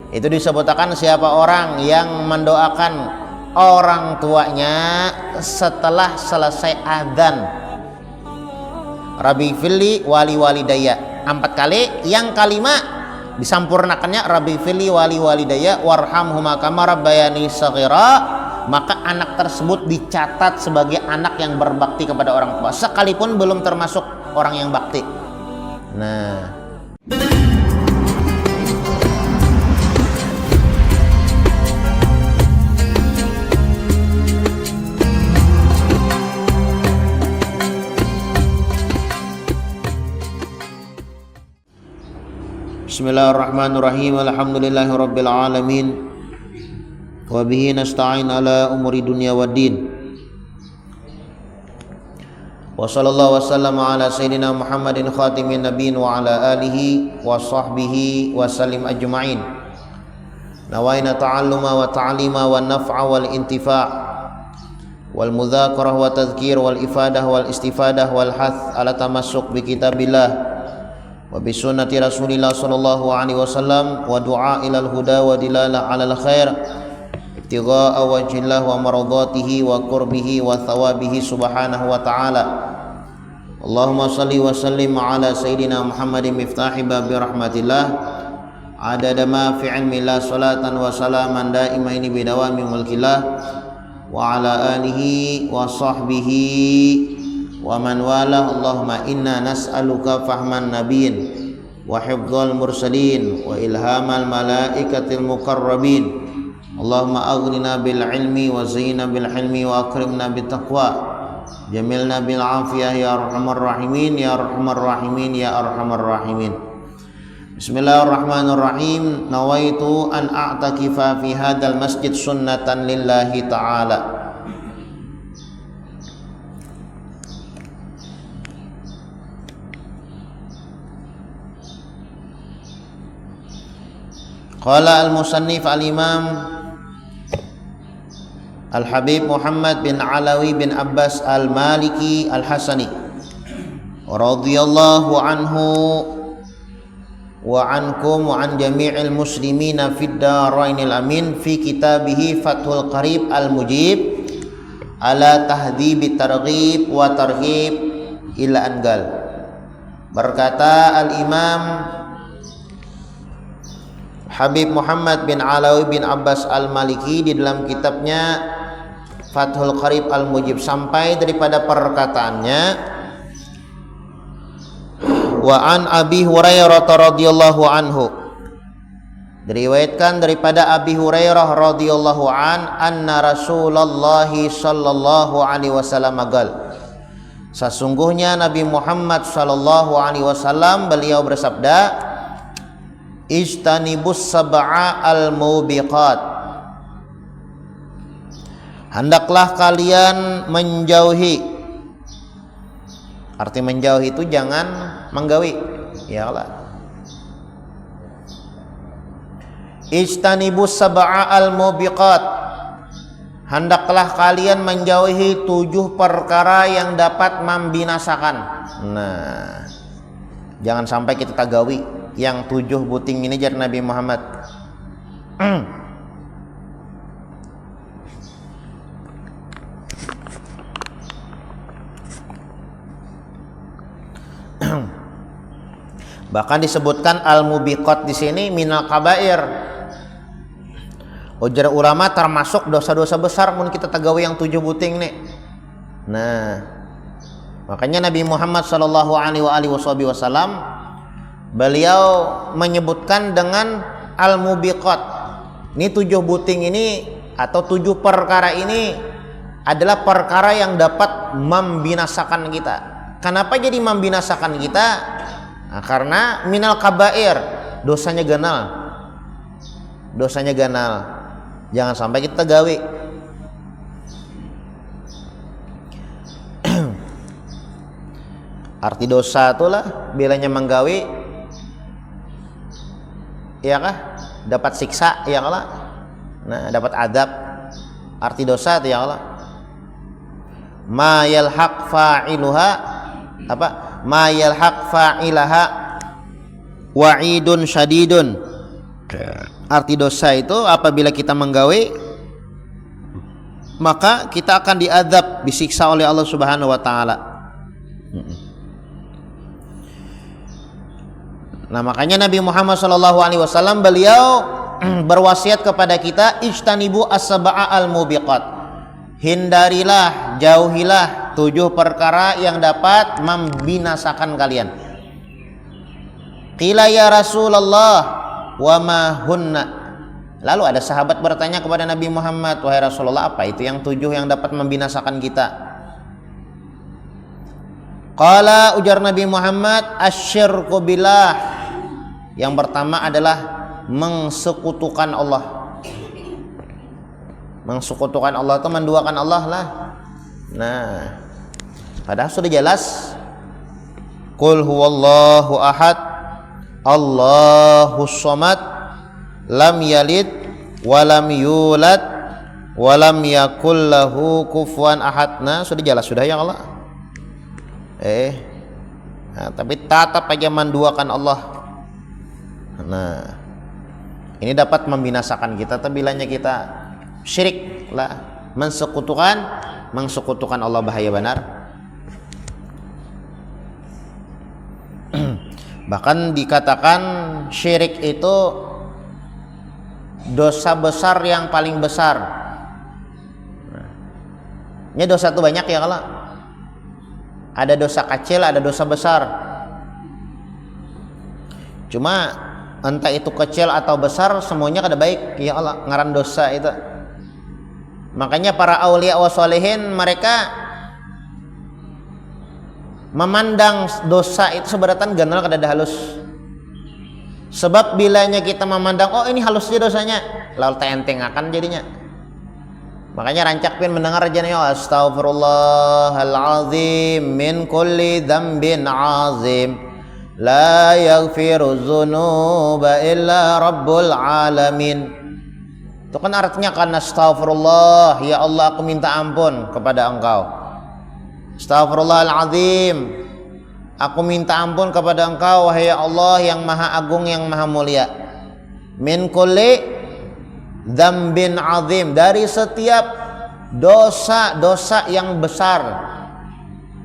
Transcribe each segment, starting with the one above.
Itu disebutkan siapa orang yang mendoakan orang tuanya setelah selesai adzan. Rabbi fili wali walidayya 4 kali, yang kelima disampurnakannya Rabbi fili wali walidayya warhamhuma kama rabbayani shaghira, maka anak tersebut dicatat sebagai anak yang berbakti kepada orang tua sekalipun belum termasuk orang yang bakti. Nah, Bismillahirrahmanirrahim. Alhamdulillahirabbil alamin. Wa bihi nasta'in ala umuri dunya waddin. Wa sallallahu wasallama ala sayyidina Muhammadin khatimin nabiyyin wa ala alihi wa sahbihi wa sallim ajma'in. Nawaina ta'alluma wa ta'lima wa naf'a wal intifa' wal mudzakarah wa tadhkir wal ifadah wal istifadah wal hath ala tamassuk bi kitabillah wa bi sunnati Rasulillah sallallahu alaihi wasallam wa du'a ilal huda wa dilalah alal khair ibtigha'a wajhillah wa maradatihi wa qurbihi wa thawabihi subhanahu wa ta'ala. Allahumma salli wa sallim ala sayyidina Muhammadin miftahi babi rahmatillah adada ma fi ilmillah salatan wa salaman daimaini bidawami mulkillah wa ala alihi wa sahbihi wa man wala. Allahumma inna nas'aluka fahman nabiyyin wa hifdzal mursalin wa ilhamal malaikatil muqarrabin. Allahumma aghnina bil ilmi wa zayyina bil hilmi wa akrimna bit taqwa jamilna bil afiyah ya arhamar rahimin ya arhamar rahimin ya arhamar rahimin. Bismillahirrahmanirrahim. Nawaitu an a'takifa fi hadzal masjid sunnatan lillahi ta'ala. Qala al-musannif al-imam Al-Habib Muhammad bin Alawi bin Abbas al-Maliki al-Hasani radhiyallahu anhu wa ankum wa an jami'il muslimina fid darainil amin fi kitabihi Fathul Qarib al-Mujib ala tahdhibi targhib wa tarhib ila angal. Berkata al-imam Habib Muhammad bin Alawi bin Abbas al-Maliki di dalam kitabnya Fathul Qarib al-Mujib sampai daripada perkataannya, wa an Abi Hurairah radhiyallahu anhu, diriwayatkan daripada Abi Hurairah radhiyallahu anna Rasulullah sallallahu alaihi wasallam qala, sesungguhnya Nabi Muhammad sallallahu alaihi wasallam beliau bersabda, Ijtanibus sab'a al-mubiqat, hendaklah kalian menjauhi. Arti menjauhi itu jangan menggawi, ya Allah. Ijtanibus sab'a al-mubiqat, hendaklah kalian menjauhi 7 perkara yang dapat membinasakan. Nah, jangan sampai kita tagawi yang 7 buting ini jar Nabi Muhammad. Bahkan disebutkan al-mubiqat di sini minal kabair. Ujar ulama termasuk dosa-dosa besar mun kita tagawi yang 7 buting nih. Nah, makanya Nabi Muhammad sallallahu alaihi wasallam beliau menyebutkan dengan al-mubiqat. Ini 7 buting ini atau 7 perkara ini adalah perkara yang dapat membinasakan kita. Kenapa jadi membinasakan kita? Nah, karena minal kabair, dosanya ganal. Dosanya ganal. Jangan sampai kita gawe. Arti dosa itulah bilanya menggawe, ya kah? Dapat siksa, ya Allah. Nah, dapat adab. Arti dosa itu, ya Allah. Ma yalhaq fa'iluha apa? Ma yalhaq fa'ilaha wa'idun syadidun Arti dosa itu apabila kita menggawe, maka kita akan diazab, disiksa oleh Allah Subhanahu wa taala. Nah, makanya Nabi Muhammad SAW beliau berwasiat kepada kita, ijtanibu as-sab'a al-mubiqat. Hindarilah, jauhilah 7 perkara yang dapat membinasakan kalian. Qila ya Rasulullah wa ma hunna. Lalu ada sahabat bertanya kepada Nabi Muhammad, wahai Rasulullah, apa itu yang 7 yang dapat membinasakan kita? Qala, ujar Nabi Muhammad, asyirku billah. Yang pertama adalah mengsekutukan Allah. Mengsekutukan Allah itu menduakan Allah lah. Nah, padahal sudah jelas, qul huwallahu ahad, Allahus samad, lam yalid walam yulad walam yakul lahu kufuwan ahad. Nah, sudah jelas sudah ya Allah. Nah, tapi tetap aja menduakan Allah. Nah, ini dapat membinasakan kita apabila kita syirik lah, mengsekutukan Allah, bahaya benar. Bahkan dikatakan syirik itu dosa besar yang paling besar. Ini dosa itu banyak ya kalau ada dosa kecil, ada dosa besar. Cuma entah itu kecil atau besar, semuanya kada baik ya Allah, ngaran dosa itu. Makanya para aulia wa sholihin mereka memandang dosa itu seberatan ganal kada ada halus. Sebab bilanya kita memandang, oh ini halusnya dosanya, lalu enteng akan jadinya. Makanya rancak pin mendengar aja nih, astaghfirullahalazim min kulli dzambin azim, la yaghfiru dzunuba illa rabbul alamin. Itu kan artinya kan astaghfirullah, ya Allah aku minta ampun kepada Engkau. Astaghfirullahalazim, aku minta ampun kepada Engkau, wahai Allah yang maha agung, yang maha mulia. Min kulli dzambin azim, dari setiap dosa-dosa yang besar.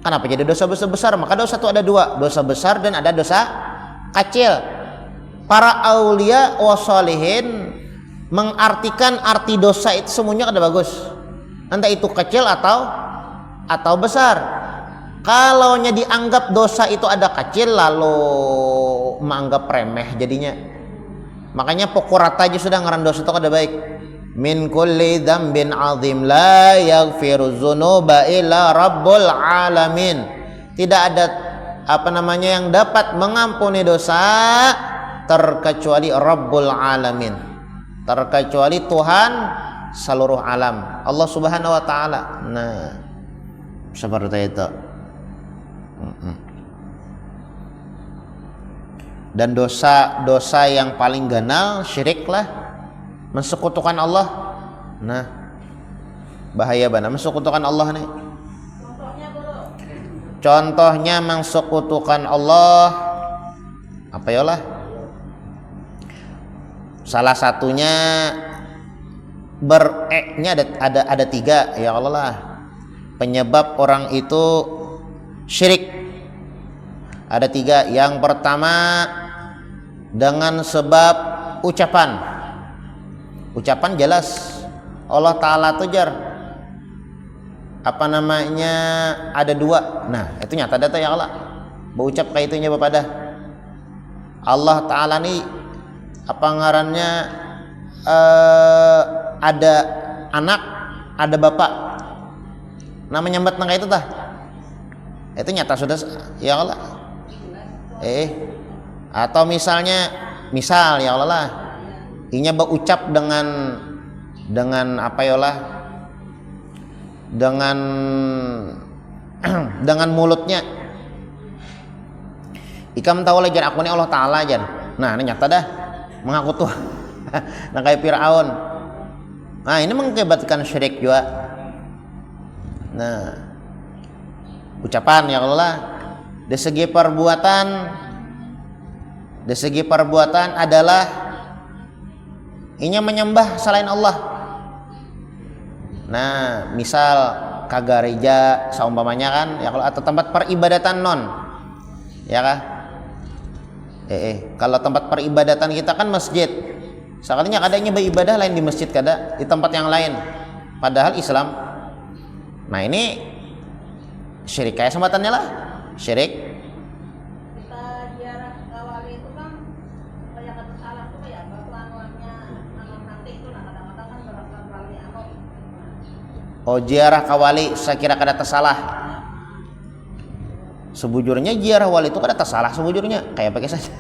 Kenapa jadi dosa besar? Maka dosa itu ada 2, dosa besar dan ada dosa kecil. Para aulia wa sholihin mengartikan arti dosa itu semuanya kada bagus, entah itu kecil atau besar. Kalau dianggap dosa itu ada kecil, lalu menganggap remeh jadinya. Makanya pokok rata aja sudah ngaran dosa itu kada baik. Min kulli dzambin azim, la yaghfiru dzunuba illa rabbul alamin. Tidak ada yang dapat mengampuni dosa terkecuali Rabbul alamin, terkecuali Tuhan seluruh alam, Allah Subhanahu wa taala. Nah, seperti itu. Dan dosa-dosa yang paling ganal syirik lah, mensekutukan Allah. Nah, bahaya banget mensekutukan Allah nih. Contohnya mensekutukan Allah apa ya lah? Salah satunya nya ada 3 ya Allah lah. Penyebab orang itu syirik ada 3. Yang pertama dengan sebab ucapan jelas Allah Ta'ala tujar ada 2. Nah itu nyata data ya Allah, berucap kayak itunya bapak dah. Allah Ta'ala nih ngarannya ada anak, ada bapak, namanya nyambat nangka itu tah, itu nyata sudah ya Allah. Atau misal ya Allah lah, inya berucap dengan apa ya Allah, dengan mulutnya. Ikam tahu lah jan aku ini Allah Ta'ala jan. Nah ini nyata dah mengaku tuh nah kayak Fir'aun. Nah ini mengakibatkan syirik juga. Nah ucapan ya Allah. Dari segi perbuatan adalah inya menyembah selain Allah. Nah, misal ka gereja saumpamanya kan ya, kalau atau tempat peribadatan non ya kah? Kalau tempat peribadatan kita kan masjid. Sekalinya kadangnya beribadah lain di masjid, kada di tempat yang lain. Padahal Islam. Nah, ini syirik kayak sembatannya lah. Syirik. Kita ziarah ke wali itu kan kayak kata salah tuh ya, batu-anuannya anon nanti itu nah kadang-kadang kan berasal wali anon. Oh, ziarah ka wali saya kira kada tersalah. Sebujurnya ziarah wali itu kada tersalah sebujurnya, kayak pakai saja.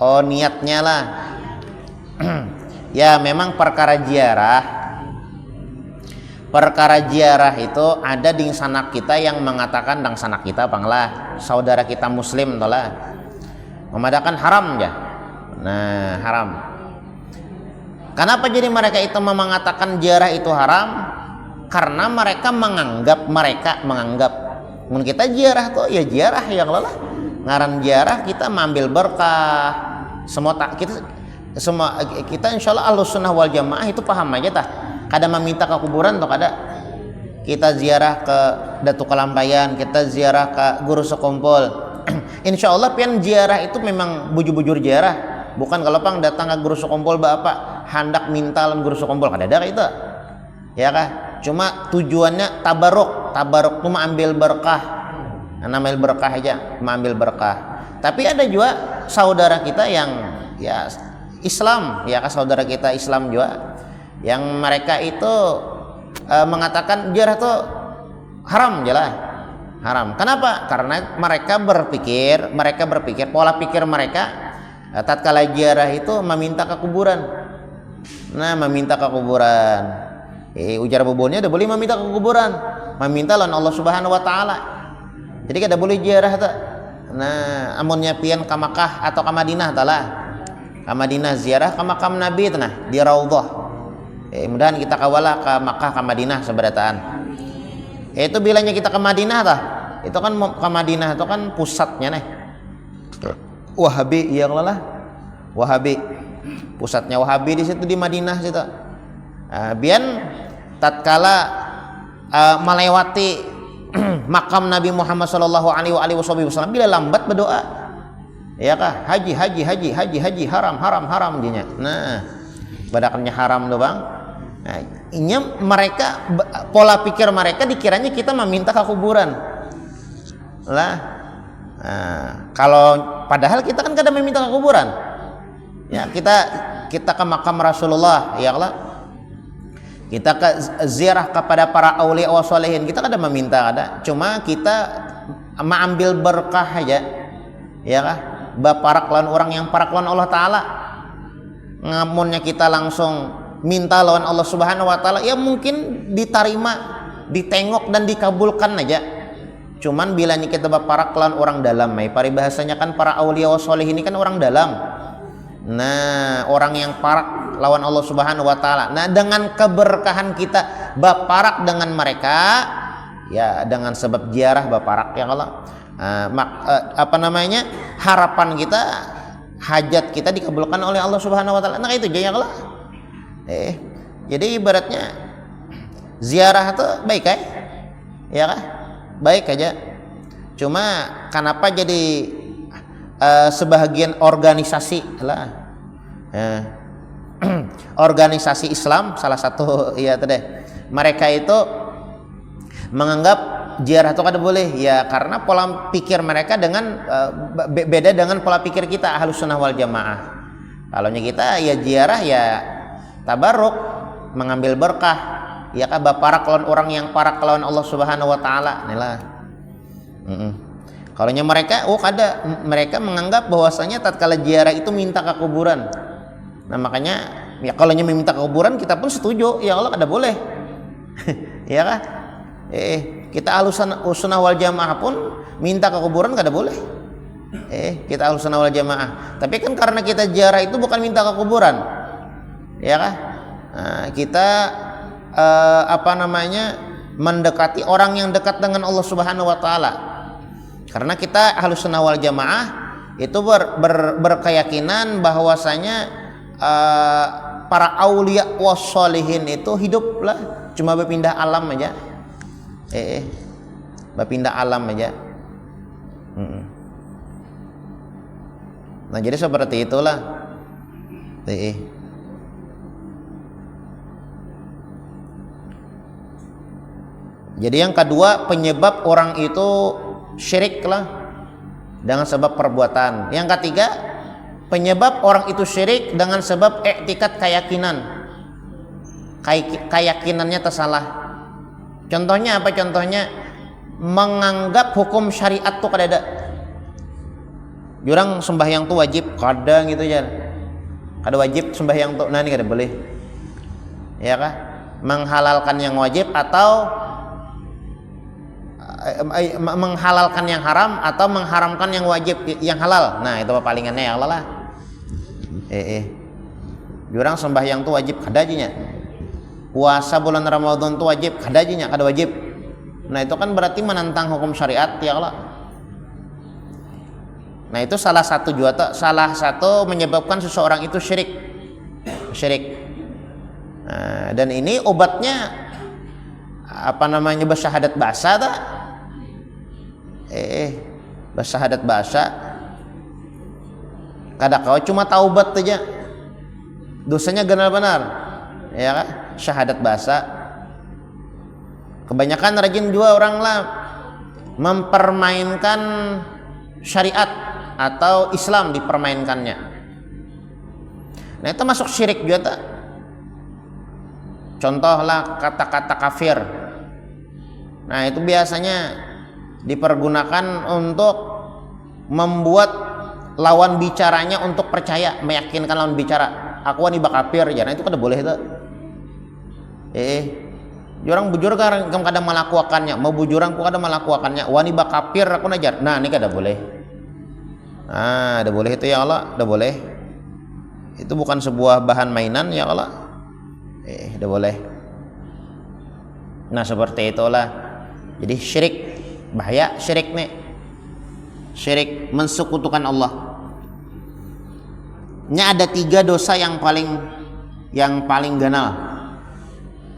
Oh, niatnya lah. Ya, memang perkara ziarah itu ada di sanak kita yang mengatakan dang sanak kita panglah saudara kita muslim tolah memadakan haram ya. Nah, haram. Kenapa jadi mereka itu mengatakan ziarah itu haram? Karena mereka menganggap mun kita ziarah tuh ya ziarah yang lelah ngaran ziarah kita mengambil berkah kita insyaallah Ahlussunnah wal Jamaah itu paham aja tah kada meminta ke kuburan atau kada. Kita ziarah ke Datu Kalampayan, kita ziarah ke Guru Sekompol. Insyaallah pian ziarah itu memang bujur-bujur ziarah, bukan kalau pang datang ke Guru Sekompol bapak hendak minta lawan Guru Sekompol kada ada itu ya kah. Cuma tujuannya tabaruk itu mengambil berkah, namanya berkah aja, mengambil berkah. Tapi ada juga saudara kita yang ya Islam ya kan, saudara kita Islam juga yang mereka itu mengatakan ziarah itu haram jelas haram. Kenapa? Karena mereka berpikir pola pikir mereka tatkala ziarah itu meminta ke kuburan. Nah, meminta ke kuburan. Ujar bobonnya udah boleh meminta ke kuburan, meminta lawan Allah Subhanahu wa taala. Jadi kada boleh ziarah tuh. Nah, amunnya pian ka Makkah atau ka Madinah talah. Ka Madinah ziarah ke makam Nabi tanah di Raudhah. Mudahan kita kawalah ke Makkah ke Madinah seberataan. Itu bilanya kita ke Madinah tah. Itu kan ke Madinah itu kan pusatnya nih. Wahabi yang lelah. Wahabi. Pusatnya Wahabi di situ di Madinah situ. Bian tatkala melewati makam Nabi Muhammad sallallahu alaihi wasallam bila lambat berdoa. Ya kah? Haji haram dinya. Nah, badakannya haram tuh bang. Nah, ini mereka pola pikir mereka dikiranya kita meminta ke kuburan lah. Nah, kalau padahal kita kan kadang meminta ke kuburan. Ya, kita ke makam Rasulullah ya Allah. Kita ke ziarah kepada para aulia wa sholihin, kita kadang meminta ada. Cuma kita mengambil berkah aja. Ya kah? Baparak lawan orang yang parak lawan Allah Ta'ala. Ngamunnya kita langsung minta lawan Allah Subhanahu wa Ta'ala, ya mungkin diterima, ditengok dan dikabulkan aja. Cuman bila kita baparak lawan orang dalam, paribahasanya kan para aulia wa sholih ini kan orang dalam. Nah, orang yang parak lawan Allah Subhanahu wa Ta'ala. Nah, dengan keberkahan kita baparak dengan mereka, ya dengan sebab ziarah baparak ya Allah. Harapan kita, hajat kita dikabulkan oleh Allah Subhanahu wa Ta'ala. Nah, itu aja ya Allah. Jadi ibaratnya ziarah itu baik kan? Ya kan? Baik aja. Cuma kenapa jadi sebahagian organisasi lah, organisasi Islam salah satu ya tadi mereka itu menganggap ziarah itu kada boleh ya karena pola pikir mereka dengan beda dengan pola pikir kita Ahlussunnah wal Jamaah. Kalau kita ya ziarah ya tabarruk, mengambil berkah, ya kan baparak lawan orang yang parak lawan Allah Subhanahu wa Ta'ala. Inilah. Kalau mereka mereka menganggap bahwasanya tatkala ziarah itu minta ke kuburan. Nah, makanya ya kalau meminta ke kuburan kita pun setuju, ya Allah kada boleh. Ya kan? Kita Ahlussunnah wal Jamaah pun minta ke kuburan kada boleh. Kita Ahlussunnah wal Jamaah. Tapi kan karena kita ziarah itu bukan minta ke kuburan. Ya kan? Nah, kita mendekati orang yang dekat dengan Allah Subhanahu wa Ta'ala. Karena kita Ahlussunnah wal Jamaah itu berkeyakinan bahwasanya para aulia wassolihin itu hiduplah cuma berpindah alam aja. Berpindah alam aja. Nah jadi seperti itulah. Jadi yang kedua, penyebab orang itu syirik lah dengan sebab perbuatan. Yang ketiga, penyebab orang itu syirik dengan sebab i'tikad keyakinan. Keyakinannya tersalah. Contohnya apa? Contohnya menganggap hukum syariat tuh kada. Jurang sembahyang tuh wajib, kadang gitu ya. Kada wajib sembahyang tuh, nah ini kada boleh. Ya kah? Menghalalkan yang wajib atau menghalalkan yang haram atau mengharamkan yang wajib yang halal. Nah itu palingannya ya Allah lah. Jurang sembahyang tuh wajib kada aja nya. Puasa bulan Ramadan tuh wajib kada aja nya, kada wajib. Nah itu kan berarti menentang hukum syariat ya Allah. Nah itu salah satu menyebabkan seseorang itu syirik. Nah, dan ini obatnya bersyahadat basa tak? Bersyahadat basa. Kada kau cuma taubat aja, dosanya benar-benar, ya kan? Syahadat basa. Kebanyakan rajin juga orang lah mempermainkan syariat atau Islam dipermainkannya. Nah itu masuk syirik juga tak? Contohlah kata-kata kafir. Nah itu biasanya dipergunakan untuk membuat lawan bicaranya untuk percaya, meyakinkan lawan bicara aku wani kafir ya. Nah itu kada boleh itu. Orang bujur kan kada melakukannya, mau bujuran ku kada melakukannya, wani kafir aku najar. Nah ini kada boleh. Ada boleh itu ya Allah, ada boleh. Itu bukan sebuah bahan mainan ya Allah. Ada boleh. Nah seperti itulah. Jadi syirik bahaya, syirik nih. Syirik mensekutukan Allah. Nya ada 3 dosa yang paling ganal.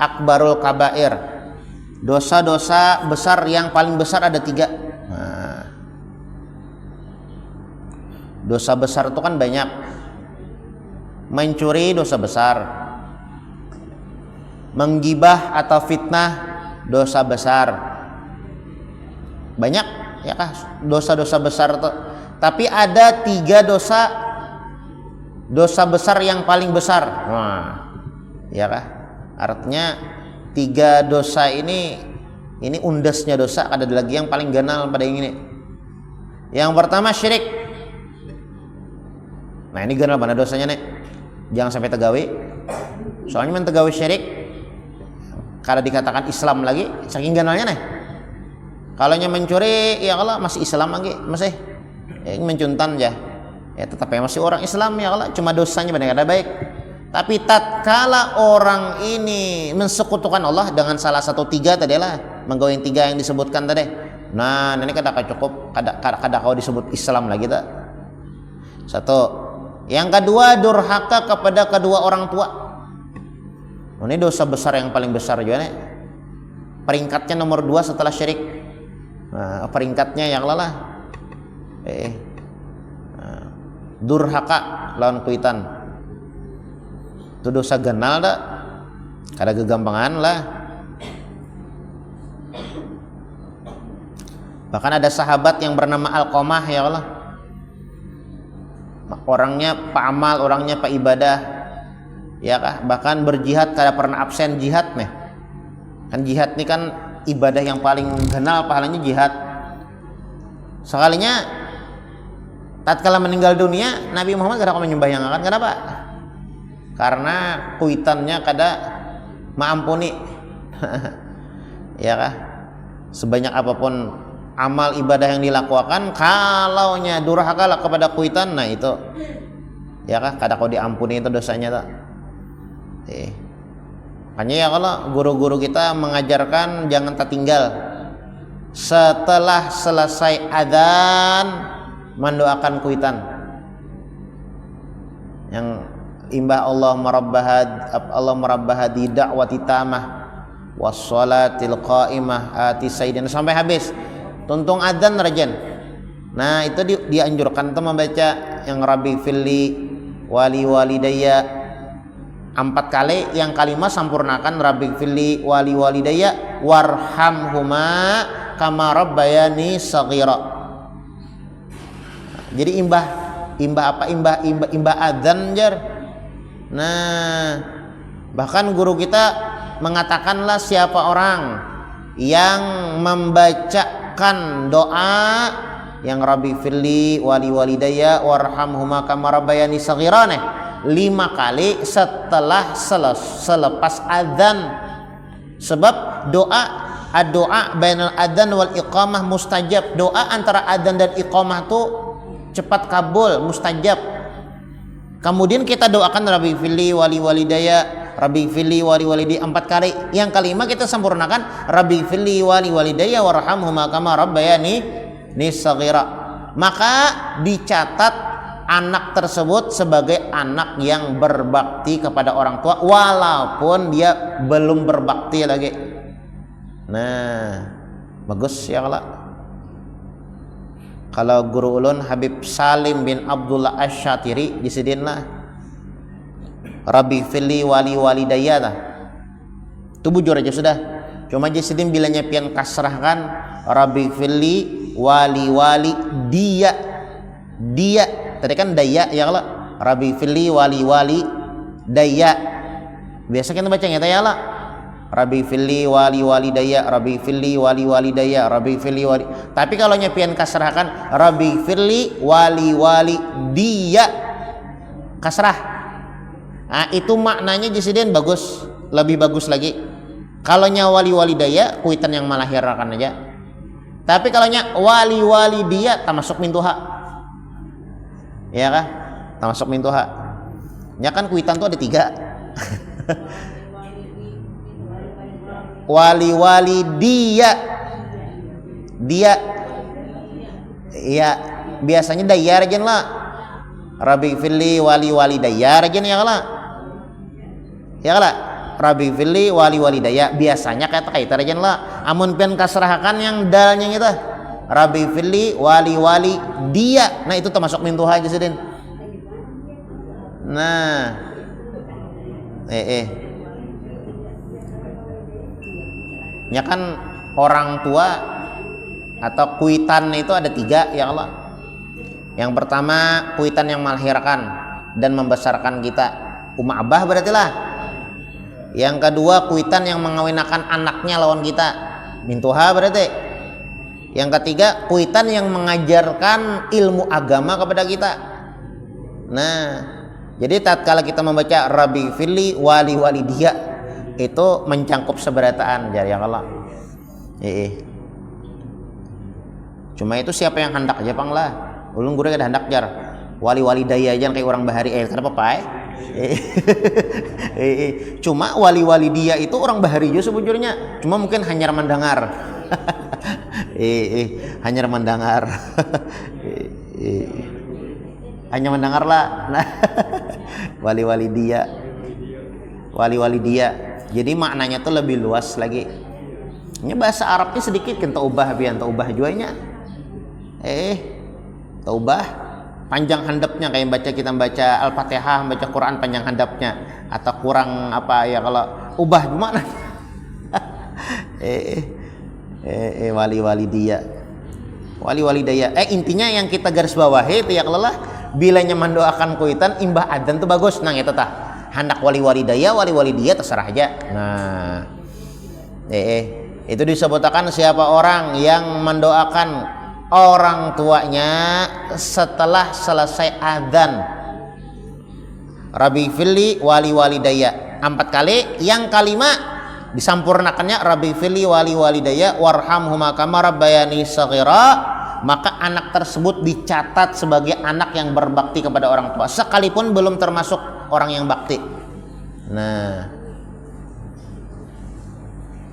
Akbarul kabair. Dosa-dosa besar yang paling besar ada 3. Nah, dosa besar itu kan banyak. Mencuri dosa besar. Menggibah atau fitnah dosa besar. Banyak ya kah dosa-dosa besar itu. Tapi ada 3 dosa besar yang paling besar. Nah, ya kah? Artinya 3 dosa ini undasnya dosa, ada lagi yang paling ganal pada yang ini. Yang pertama syirik. Nah, ini ganal mana dosanya nih? Jangan sampai tegawi. Soalnya mentegawi syirik kada dikatakan Islam lagi, saking ganalnya nih. Kalau mencuri ya Allah masih Islam lagi, masih mencuntan ya tetap masih orang Islam ya Allah, cuma dosanya benar kada baik. Tapi tatkala orang ini mensekutukan Allah dengan salah satu 3 tadi lah, menggawe yang 3 yang disebutkan tadi. Nah, ini kada cukup, kada kau disebut Islam lagi tak? Satu. Yang kedua, durhaka kepada kedua orang tua. Ini dosa besar yang paling besar juga nih. Peringkatnya nomor 2 setelah syirik. Nah, peringkatnya yang lalah. Durhaka lawan kuitan. Itu dosa ganal dah. Kada gegampangan lah. Bahkan ada sahabat yang bernama Alqamah ya Allah. Orangnya paamal, orangnya ibadah. Ya kah? Bahkan berjihad kada pernah absen jihad nih. Kan jihad ini kan ibadah yang paling ganal pahalanya jihad. Sekalinya tatkala meninggal dunia Nabi Muhammad kada menyembahyangakan. Kenapa? Karena kuitannya kada maampuni. Ya kah? Sebanyak apapun amal ibadah yang dilakukan, kalau nya durhaka kepada kuitan, nah itu ya kah kada kau diampuni itu dosanya tak. Makanya ya kalau guru-guru kita mengajarkan jangan tertinggal setelah selesai adzan mendoakan kuitan yang imbah Allah merabbahadi da'wati tamah wassalatil qa'imah ati sayyidina sampai habis tuntung adzan rajan. Nah itu dianjurkan tuh membaca yang Rabbi filli wali walidayya 4 kali, yang kalimat sampurnakan Rabbi filli wali walidayya warhamhuma kama rabbayani shaghira. Jadi imbah adzan jar. Nah, bahkan guru kita mengatakanlah siapa orang yang membacakan doa yang Rabbi firli wali walidayya warhamhuma kama rabbayani shaghira 5 kali setelah selepas adzan. Sebab doa bainal adzan wal iqamah mustajab. Doa antara adzan dan iqamah tuh cepat kabul, mustajab. Kemudian kita doakan Rabbi firli wali walidayya, Rabbi firli wali walidayya 4 kali. Yang kelima kita sempurnakan Rabbi firli wali walidayya warhamhuma kama rabbayani shaghira. Maka dicatat anak tersebut sebagai anak yang berbakti kepada orang tua walaupun dia belum berbakti lagi. Nah, bagus ya kalau guru ulun Habib Salim bin Abdullah Asy-Syatiri disidinlah Rabbi firli wali walidayya lah. Itu bujur aja sudah. Cuma jisidin bila nyepian kasrahkan Rabbi firli wali dia. Tadi kan daya ya kalau Rabbi firli wali daya. Biasa kita bacanya ya lah. Rabbi firli wali walidayya, Rabbi firli wali walidayya, Rabbi firli wali. Tapi kalau nyepian kasrahkan Rabbi firli wali dia kasrah. Nah, itu maknanya jisidin bagus, lebih bagus lagi. Kalau nya wali walidayya kuitan yang melahirkan aja. Tapi kalau nya wali dia termasuk mintuha. Ya kah? Termasuk mintuha. Nya kan kuitan tuh ada 3. Wali dia ya biasanya dayar aja lah. Rabbi firli wali dayar aja ya lah Rabbi firli wali daya biasanya kata aja lah. Amun pian kasrahkan yang dalnya gitu Rabbi firli wali dia. Nah itu termasuk mintuha aja sedin. Nah nya kan orang tua atau kuitan itu ada 3 ya Allah. Yang pertama kuitan yang melahirkan dan membesarkan kita, umma abah berarti lah. Yang kedua kuitan yang mengawinkan anaknya lawan kita, mintuha berarti. Yang ketiga kuitan yang mengajarkan ilmu agama kepada kita. Nah jadi tatkala kita membaca Rabbi firli wali dia itu mencangkup seberataan jari Allah. Cuma itu siapa yang hendak aja pang lah. Ulun guru ada hendak jar. Wali daya aja kayak orang bahari kenapa Pak? Cuma wali dia itu orang bahari juga sebujurnya. Cuma mungkin hanya mendengar. Hanya mendengar. Hanya mendengar lah. Nah, wali dia. Jadi maknanya tuh lebih luas lagi. Ini bahasa Arabnya sedikit kan taubah juanya. Taubah panjang handapnya kayak kita baca Al-Fatihah, baca Quran panjang handapnya atau kurang apa ya kalau ubah gimana? Wali daya. Intinya yang kita garis bawahi itu ya kalau lah bilanya mendoakan kuitan imbah adzan tuh bagus. Nah itu tah. Hendak wali daya, wali dia terserah aja. Nah, itu disebutkan siapa orang yang mendoakan orang tuanya setelah selesai adzan. Rabbi firli wali daya 4 kali. Yang kelima disampurnakannya Rabbi firli wali daya warhamhuma kama rabbayani shaghira. Maka anak tersebut dicatat sebagai anak yang berbakti kepada orang tua sekalipun belum termasuk orang yang bakti. Nah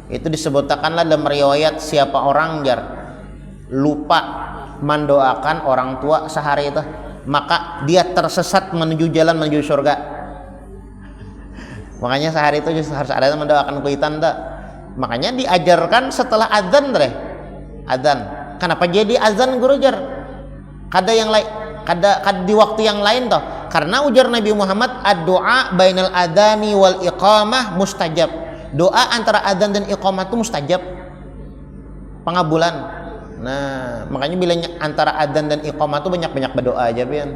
itu disebutkanlah dalam riwayat siapa orang jar lupa mendoakan orang tua sehari itu, maka dia tersesat menuju jalan menuju surga. Makanya sehari itu harus ada mendoakan kuitan tuh. Makanya diajarkan setelah azan deh. Azan. Kenapa jadi azan guru jar? Kada yang lain, kada di waktu yang lain toh. Karena ujar Nabi Muhammad, ad-du'a bainal adani wal iqamah mustajab. Doa antara adzan dan iqamah itu mustajab. Pengabulan. Nah, makanya bila antara adzan dan iqamah itu banyak-banyak berdoa aja, Pian.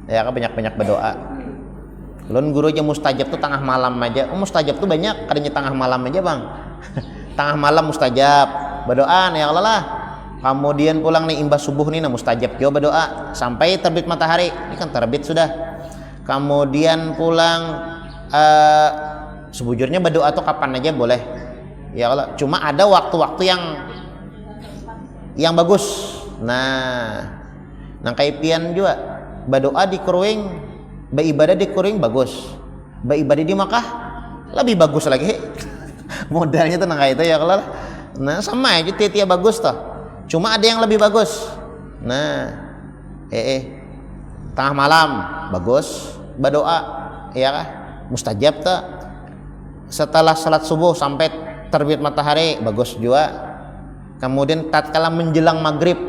Ya, kan banyak-banyak berdoa. Lun guru aja mustajab tuh tengah malam aja. Oh, mustajab tuh banyak, kadanya tengah malam aja, Bang. Tengah malam mustajab. Berdoa ya Allah lah. Kemudian pulang nih imbas subuh nih, nah mustajab juga berdoa sampai terbit matahari. Ini kan terbit sudah. Kemudian pulang sebujurnya berdoa tuh kapan aja boleh. Ya Allah, cuma ada waktu-waktu yang bagus. Nah kayak pian juga berdoa di Kruing, beribadah di Kruing bagus. Beribadah di Makkah lebih bagus lagi. Modalnya tuh kayak itu ya Allah. Nah sama aja tiap bagus toh. Cuma ada yang lebih bagus. Nah, tengah malam bagus berdoa, ya kah? Mustajab tak? Setelah salat subuh sampai terbit matahari bagus juga. Kemudian tatkala menjelang maghrib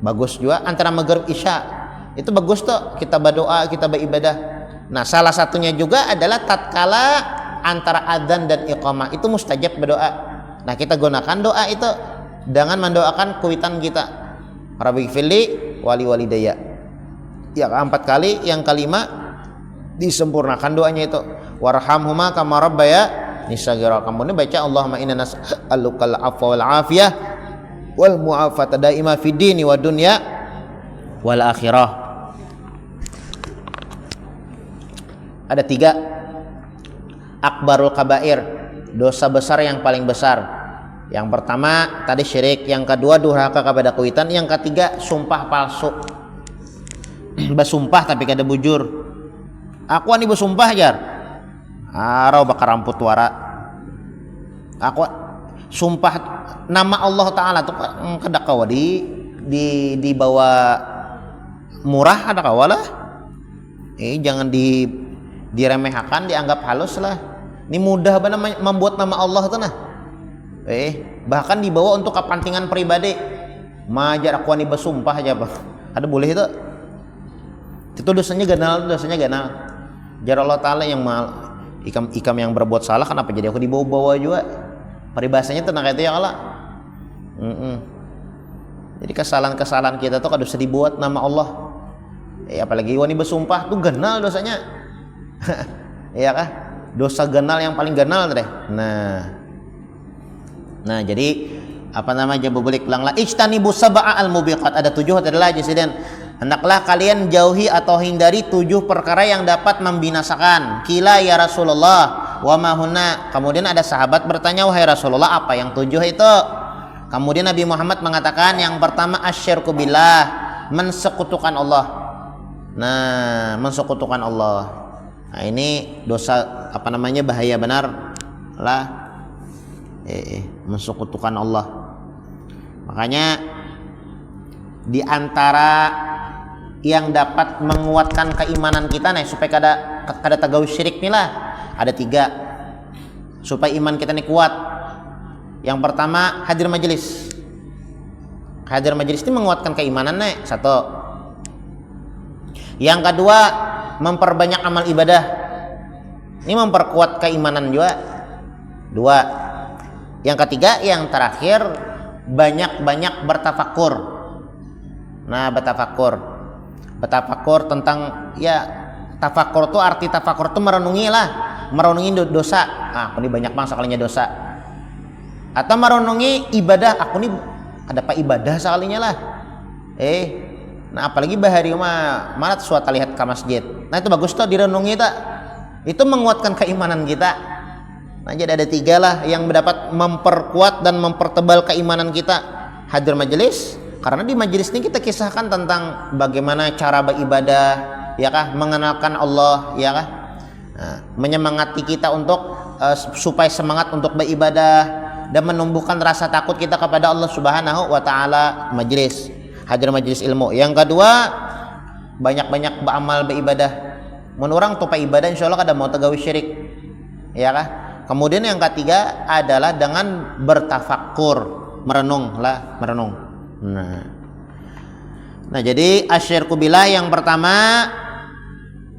bagus juga. Antara maghrib isya itu bagus tuh kita berdoa, kita beribadah. Nah, salah satunya juga adalah tatkala antara adzan dan iqamah itu mustajab berdoa. Nah, kita gunakan doa itu dengan mendoakan kuitan kita, Rabbighfirli wali walidayya. Ya, 4 kali. Yang kelima disempurnakan doanya itu, warhamhuma kama rabbayani shaghira. Kamu ini baca Allahumma inna nas'alukal afwa wal afiyah wal mu'afata daima fid dini wad dunya wal akhirah. Ada 3 akbarul kabair, dosa besar yang paling besar. Yang pertama tadi syirik, yang kedua durhaka kepada kuitan, yang ketiga sumpah palsu. Bersumpah tapi kada bujur. Aku ani bersumpah jar. Arau bakar ramput wara. Aku sumpah nama Allah Taala tuh kada kawa di bawah murah ada kawalah. Jangan diremehkan, dianggap halus lah. Ini mudah banget membuat nama Allah tuh nah. Bahkan dibawa untuk kepentingan pribadi. Majar aku ani bersumpah aja, Pak. Ada boleh itu? Itu dosanya ganal. Jar Allah Taala yang ikam yang berbuat salah, kenapa jadi aku dibawa-bawa juga? Peribahasanya tenang itu ya Allah. Jadi kesalahan-kesalahan kita tuh kada usah dibuat nama Allah. Apalagi wani bersumpah tuh ganal dosanya. Iya kah? Dosa ganal yang paling ganal deh. Nah jadi apa namanya bubulik langlah ijtanibu sab'a al-mubiqat. Ada 7 adalah jasiden. Hendaklah kalian jauhi atau hindari 7 perkara yang dapat membinasakan. Kila ya Rasulullah wa ma hunna. Kemudian ada sahabat bertanya, wahai Rasulullah, apa yang 7 itu? Kemudian Nabi Muhammad mengatakan, yang pertama asyirku billah, mensekutukan Allah. Nah, mensekutukan Allah. Nah, ini dosa apa namanya bahaya benar lah. Mensekutukan Allah. Makanya di antara yang dapat menguatkan keimanan kita nih supaya kada tagau syirik nih lah, ada 3 supaya iman kita nih kuat. Yang pertama hadir majelis. Hadir majelis ini menguatkan keimanan nih, 1. Yang kedua memperbanyak amal ibadah. Ini memperkuat keimanan juga. 2. Yang ketiga, yang terakhir, banyak-banyak bertafakur. Nah, bertafakur tentang tafakur tuh arti tafakur tuh merenungi dosa. Aku ini banyak banget sekalinya dosa. Atau merenungi ibadah, aku ini ada apa ibadah sekalinya lah. Nah apalagi bahari mana suatu lihat ke masjid. Nah itu bagus tuh direnungi tak. Itu menguatkan keimanan kita. Nah jadi ada 3 lah yang dapat memperkuat dan mempertebal keimanan kita. Hadir majelis, karena di majelis ini kita kisahkan tentang bagaimana cara beribadah, ya kah, mengenalkan Allah, ya kah, menyemangati kita untuk supaya semangat untuk beribadah dan menumbuhkan rasa takut kita kepada Allah Subhanahu wa taala. Majelis hadir majelis ilmu. Yang kedua, banyak-banyak beramal beribadah. Mun urang topa ibadah insyaallah kada mau tegawi syirik. Ya kah? Kemudian yang ketiga adalah dengan bertafakkur, merenung. Nah, jadi asyirku billah yang pertama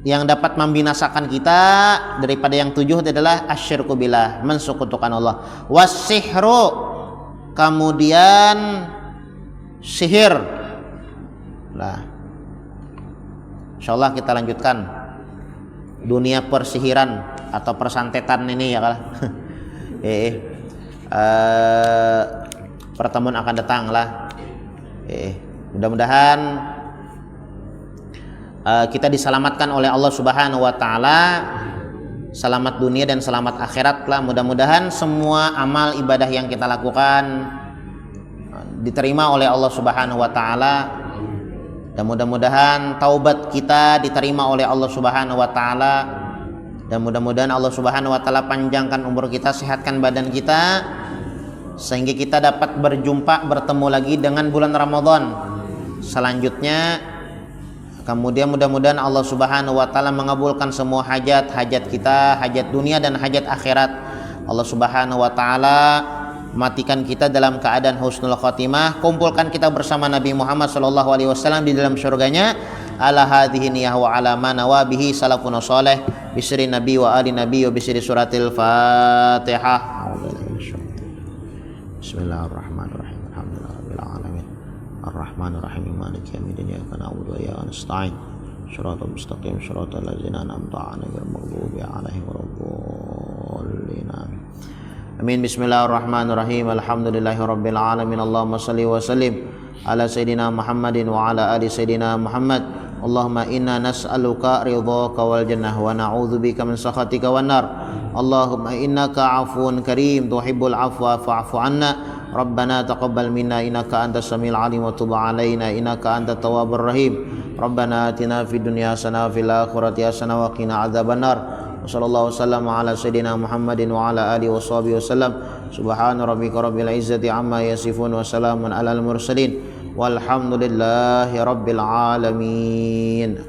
yang dapat membinasakan kita daripada yang 7 adalah asyirku billah, mensekutukan Allah. Wasihru, kemudian sihir. Nah, insyaallah kita lanjutkan dunia persihiran atau persantetan ini ya kalah. Pertemuan akan datang lah. Mudah-mudahan kita diselamatkan oleh Allah Subhanahu wa taala, selamat dunia dan selamat akhirat lah. Mudah-mudahan semua amal ibadah yang kita lakukan diterima oleh Allah Subhanahu wa taala, dan mudah-mudahan taubat kita diterima oleh Allah Subhanahu wa taala, dan mudah-mudahan Allah Subhanahu wa taala panjangkan umur kita, sehatkan badan kita, sehingga kita dapat bertemu lagi dengan bulan Ramadan selanjutnya. Kemudian mudah-mudahan Allah Subhanahu wa taala mengabulkan semua hajat kita, hajat dunia dan hajat akhirat. Allah Subhanahu wa taala matikan kita dalam keadaan husnul khotimah, kumpulkan kita bersama Nabi Muhammad sallallahu alaihi wasallam di dalam surganya. Ala hadhihi niyah wa ala ma nawabihi salafun salih bisri nabi wa ali nabi wa bisri suratil Fatihah. Bismillahirrahmanirrahim. Alhamdulillahirabbil alamin. Ar-Rahmanir Rahim. Maliki yaumiddin. Iyyaka na'budu wa iyyaka nasta'in. Shiratal mustaqim. Shiratal ladzina an'amta 'alaihim ghairil maghdubi 'alaihim waladdallin. Amin. Bismillahirrahmanirrahim. Alhamdulillahirabbil alamin. Allahumma shalli wa sallim ala sayidina Muhammadin wa ala ali sayidina Muhammad. Allahumma inna nas'aluka ridhaka wal jannah wa na'udzubika min sakhatika wan nar. Allahumma innaka 'afuwun karim tuhibbul 'afwa fa'fu 'anna. Rabbana taqabbal minna innaka antas samiul 'alim wa tub 'alaina innaka antat tawwabur rahim. Rabbana atina fid dunya hasanah wa fil akhirati hasanah wa qina adzabannar. Wassallallahu wasallam ala sayidina Muhammadin wa ala alihi washabihi wasallam. Subhana rabbika rabbil izzati amma yasifun wa salamun alal mursalin walhamdulillahi rabbil alamin.